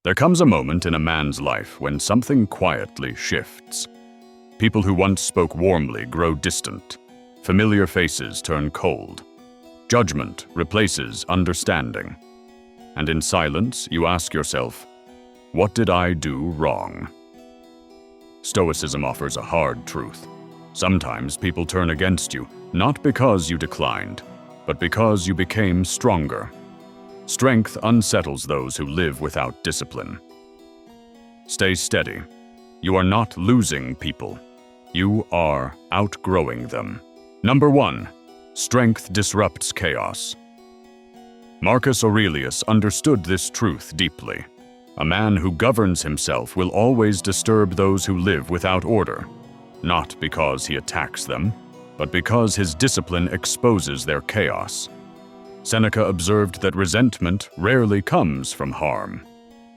There comes a moment in a man's life when something quietly shifts. People who once spoke warmly grow distant. Familiar faces turn cold. Judgment replaces understanding. And in silence, you ask yourself, what did I do wrong? Stoicism offers a hard truth. Sometimes people turn against you, not because you declined, but because you became stronger. Strength unsettles those who live without discipline. Stay steady. You are not losing people. You are outgrowing them. Number 1. Strength disrupts chaos. Marcus Aurelius understood this truth deeply. A man who governs himself will always disturb those who live without order, not because he attacks them, but because his discipline exposes their chaos. Seneca observed that resentment rarely comes from harm.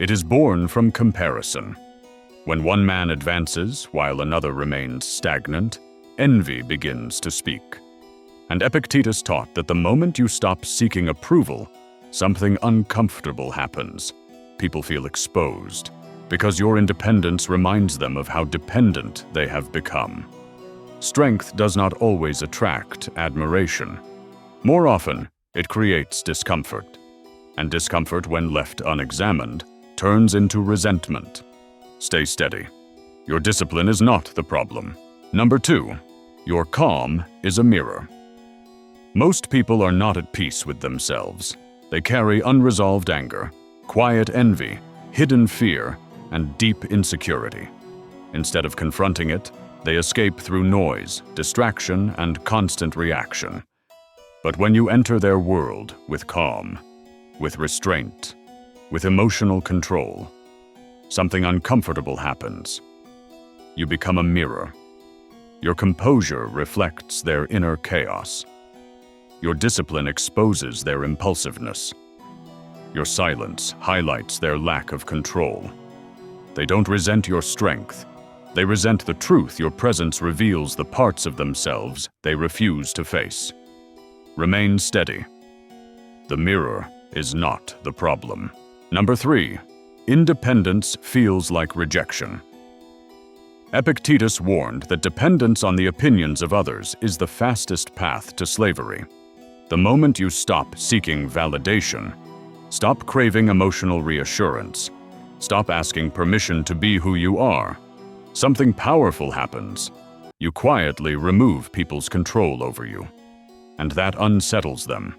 It is born from comparison. When one man advances while another remains stagnant, envy begins to speak. And Epictetus taught that the moment you stop seeking approval, something uncomfortable happens. People feel exposed, because your independence reminds them of how dependent they have become. Strength does not always attract admiration. More often, it creates discomfort. And discomfort, when left unexamined, turns into resentment. Stay steady. Your discipline is not the problem. Number 2. Your calm is a mirror. Most people are not at peace with themselves. They carry unresolved anger, quiet envy, hidden fear, and deep insecurity. Instead of confronting it, they escape through noise, distraction, and constant reaction. But when you enter their world with calm, with restraint, with emotional control, something uncomfortable happens. You become a mirror. Your composure reflects their inner chaos. Your discipline exposes their impulsiveness. Your silence highlights their lack of control. They don't resent your strength. They resent the truth your presence reveals, the parts of themselves they refuse to face. Remain steady. The mirror is not the problem. Number 3. Independence feels like rejection. Epictetus warned that dependence on the opinions of others is the fastest path to slavery. The moment you stop seeking validation, stop craving emotional reassurance, stop asking permission to be who you are, something powerful happens. You quietly remove people's control over you. And that unsettles them.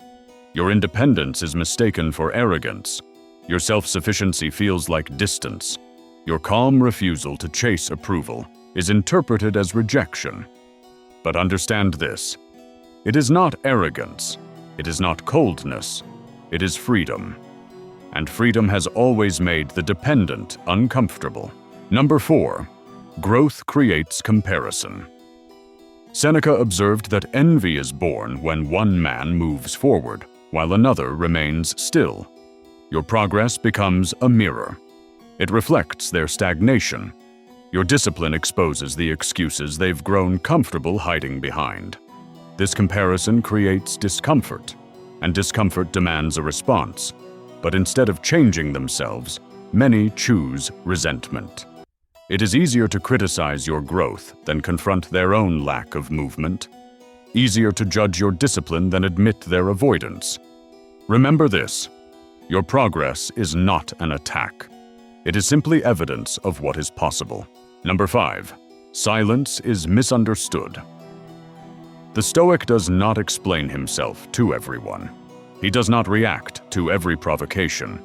Your independence is mistaken for arrogance. Your self-sufficiency feels like distance. Your calm refusal to chase approval is interpreted as rejection. But understand this. It is not arrogance. It is not coldness. It is freedom. And freedom has always made the dependent uncomfortable. Number 4. Growth creates comparison. Seneca observed that envy is born when one man moves forward, while another remains still. Your progress becomes a mirror. It reflects their stagnation. Your discipline exposes the excuses they've grown comfortable hiding behind. This comparison creates discomfort, and discomfort demands a response. But instead of changing themselves, many choose resentment. It is easier to criticize your growth than confront their own lack of movement. Easier to judge your discipline than admit their avoidance. Remember this: your progress is not an attack. It is simply evidence of what is possible. Number 5. Silence is misunderstood. The Stoic does not explain himself to everyone. He does not react to every provocation.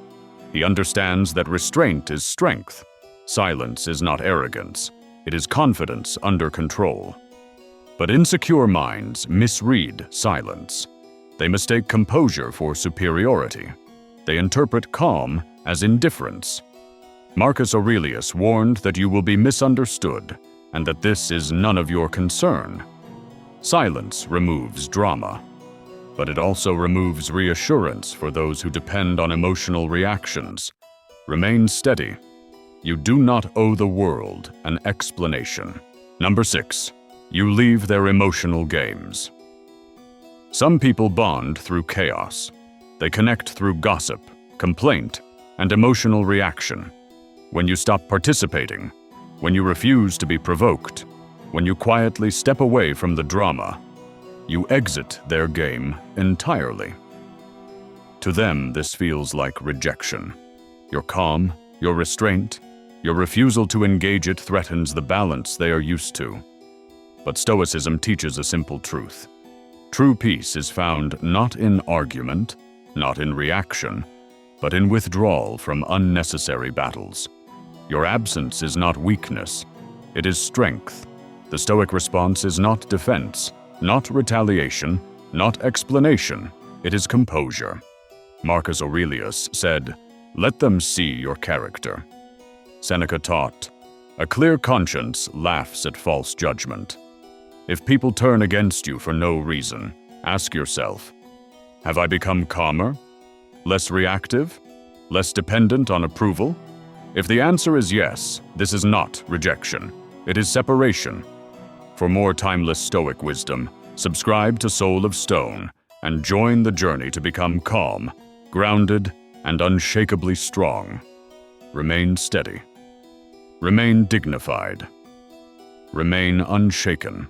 He understands that restraint is strength. Silence is not arrogance. It is confidence under control. But insecure minds misread silence. They mistake composure for superiority. They interpret calm as indifference. Marcus Aurelius warned that you will be misunderstood and that this is none of your concern. Silence removes drama, but it also removes reassurance for those who depend on emotional reactions. Remain steady. You do not owe the world an explanation. Number 6. You leave their emotional games. Some people bond through chaos. They connect through gossip, complaint, and emotional reaction. When you stop participating, when you refuse to be provoked, when you quietly step away from the drama, you exit their game entirely. To them, this feels like rejection. Your calm, your restraint, your refusal to engage it threatens the balance they are used to. But Stoicism teaches a simple truth. True peace is found not in argument, not in reaction, but in withdrawal from unnecessary battles. Your absence is not weakness, it is strength. The Stoic response is not defense, not retaliation, not explanation, it is composure. Marcus Aurelius said, "Let them see your character." Seneca taught, "A clear conscience laughs at false judgment." If people turn against you for no reason, ask yourself, have I become calmer? Less reactive? Less dependent on approval? If the answer is yes, this is not rejection. It is separation. For more timeless Stoic wisdom, subscribe to Soul of Stone and join the journey to become calm, grounded, and unshakably strong. Remain steady. Remain dignified. Remain unshaken.